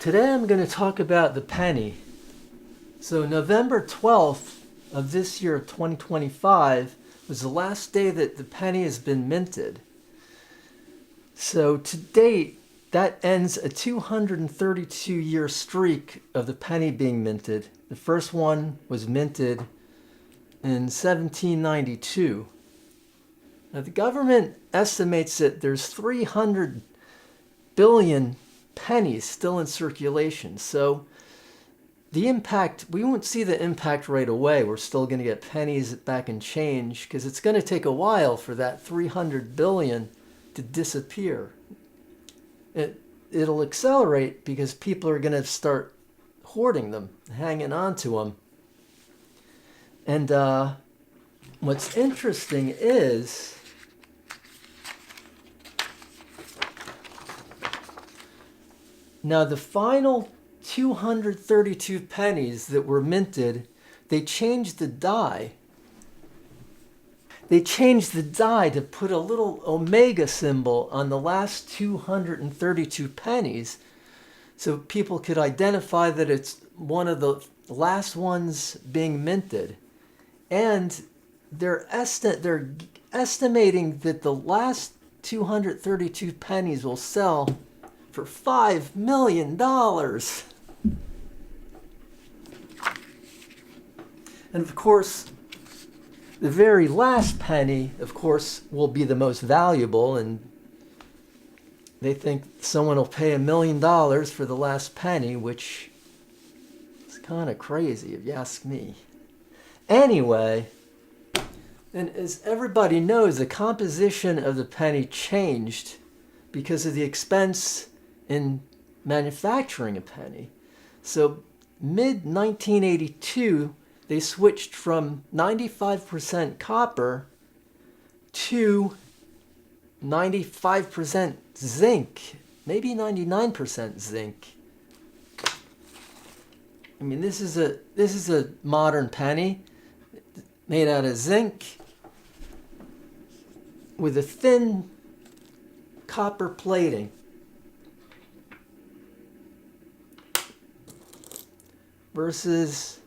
Today I'm going to talk about the penny. So November 12th of this year, 2025, was the last day that the penny has been minted. So to date, that ends a 232-year streak of the penny being minted. The first one was minted in 1792. Now the government estimates that there's 300 billion pennies still in circulation. So the impact, we won't see the impact right away. We're still going to get pennies back in change because it's going to take a while for that 300 billion to disappear. It'll accelerate because people are going to start hoarding them, hanging on to them. And what's interesting is now the final 232 pennies that were minted, they changed the die. They changed the die to put a little omega symbol on the last 232 pennies so people could identify that it's one of the last ones being minted. And they're estimating that the last 232 pennies will sell for $5 million. And of course, the very last penny, of course, will be the most valuable, and they think someone will pay $1 million for the last penny, which is kind of crazy if you ask me. Anyway, and as everybody knows, the composition of the penny changed because of the expense in manufacturing a penny. So mid-1982, they switched from 95% copper to 95% zinc, maybe 99% zinc. I mean, this is a modern penny made out of zinc with a thin copper plating. Versus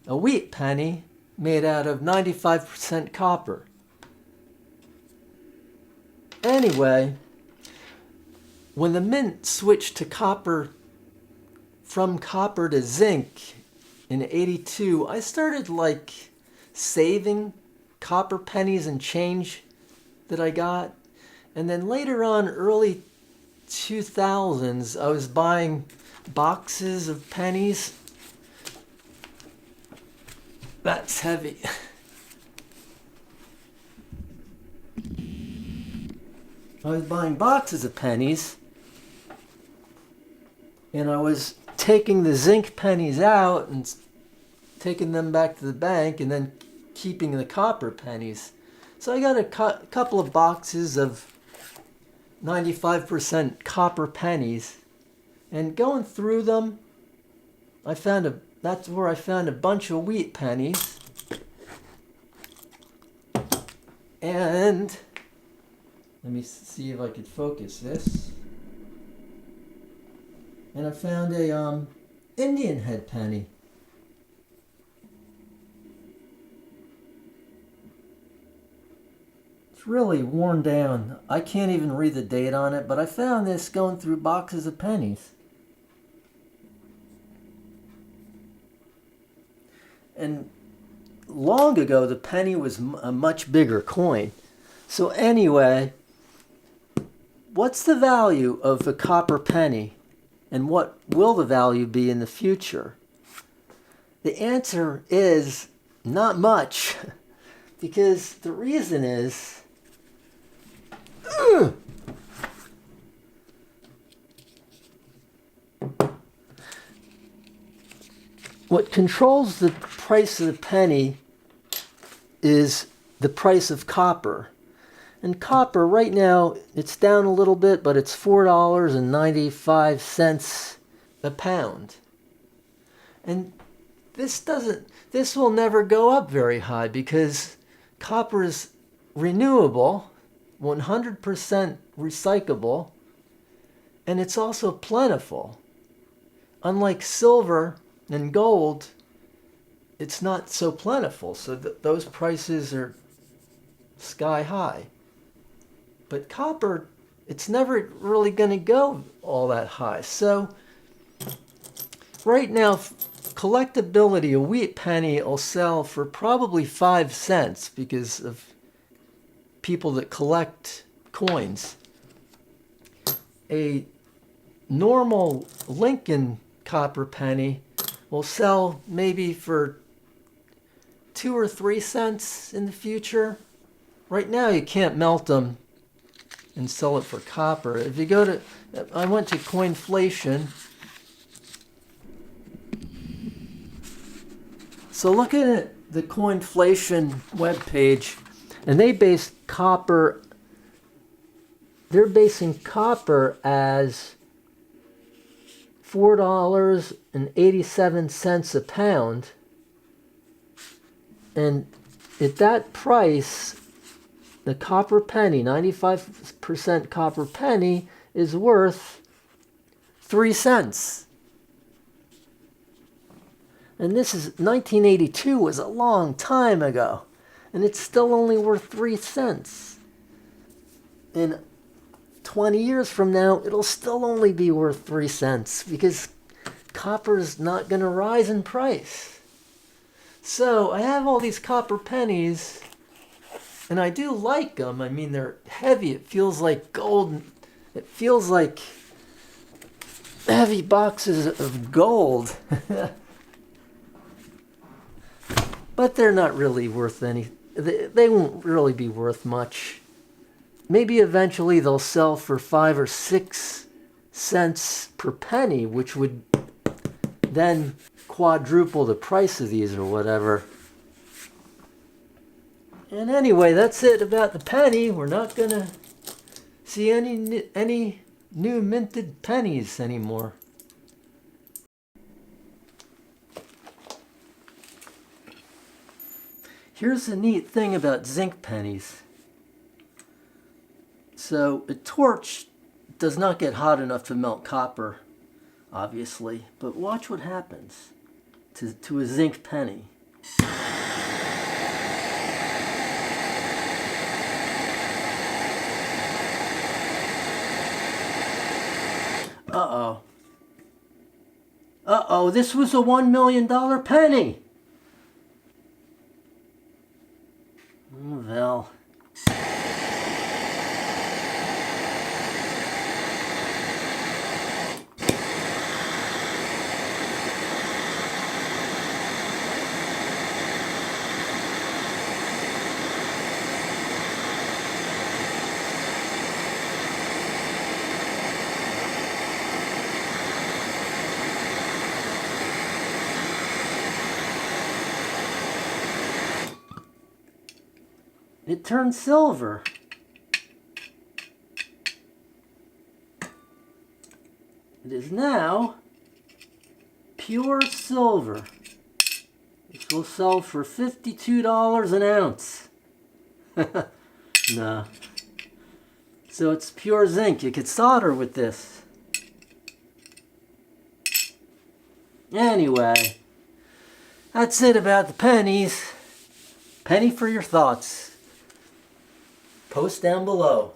a wheat penny made out of 95% copper. Anyway, when the mint switched to copper, from copper to zinc in '82, I started saving copper pennies and change that I got. And then later on, early 2000s, I was buying boxes of pennies. That's heavy. I was buying boxes of pennies, and I was taking the zinc pennies out and taking them back to the bank and then keeping the copper pennies. So I got a couple of boxes of 95% copper pennies. And going through them, that's where I found a bunch of wheat pennies. And let me see if I could focus this. And I found a Indian head penny. It's really worn down. I can't even read the date on it, but I found this going through boxes of pennies. And long ago, the penny was a much bigger coin. So anyway, what's the value of a copper penny? And what will the value be in the future? The answer is not much. Because the reason is, what controls the price of the penny is the price of copper. And copper right now, it's down a little bit, but it's $4.95 a pound. And this will never go up very high because copper is renewable, 100% recyclable, and it's also plentiful. unlike silver and gold, it's not so plentiful. So those prices are sky high. But copper, it's never really going to go all that high. So right now, collectability, a wheat penny will sell for probably 5 cents because of people that collect coins. A normal Lincoln copper penny will sell maybe for 2 or 3 cents in the future. Right now you can't melt them and sell it for copper. If you go to, I went to Coinflation. So look at the Coinflation webpage, and they base copper, they're basing copper as $4.87 a pound. And at that price, the copper penny, 95% copper penny, is worth 3 cents. And this is 1982, was a long time ago. And it's still only worth 3 cents. In 20 years from now, it'll still only be worth 3 cents because copper is not going to rise in price. So I have all these copper pennies, and I do like them. I mean, they're heavy. It feels like gold. It feels like heavy boxes of gold. But they're not really worth any. They won't really be worth much. Maybe eventually they'll sell for 5 or 6 cents per penny, which would then quadruple the price of these or whatever. And anyway, that's it about the penny. We're not going to see any new minted pennies anymore. Here's the neat thing about zinc pennies. So a torch does not get hot enough to melt copper, obviously, but watch what happens to a zinc penny. Uh-oh. Uh-oh, this was a $1 million penny. Well. It turned silver. It is now pure silver. This will sell for $52 an ounce. No. So it's pure zinc. You could solder with this. Anyway, that's it about the pennies. Penny for your thoughts. Post down below.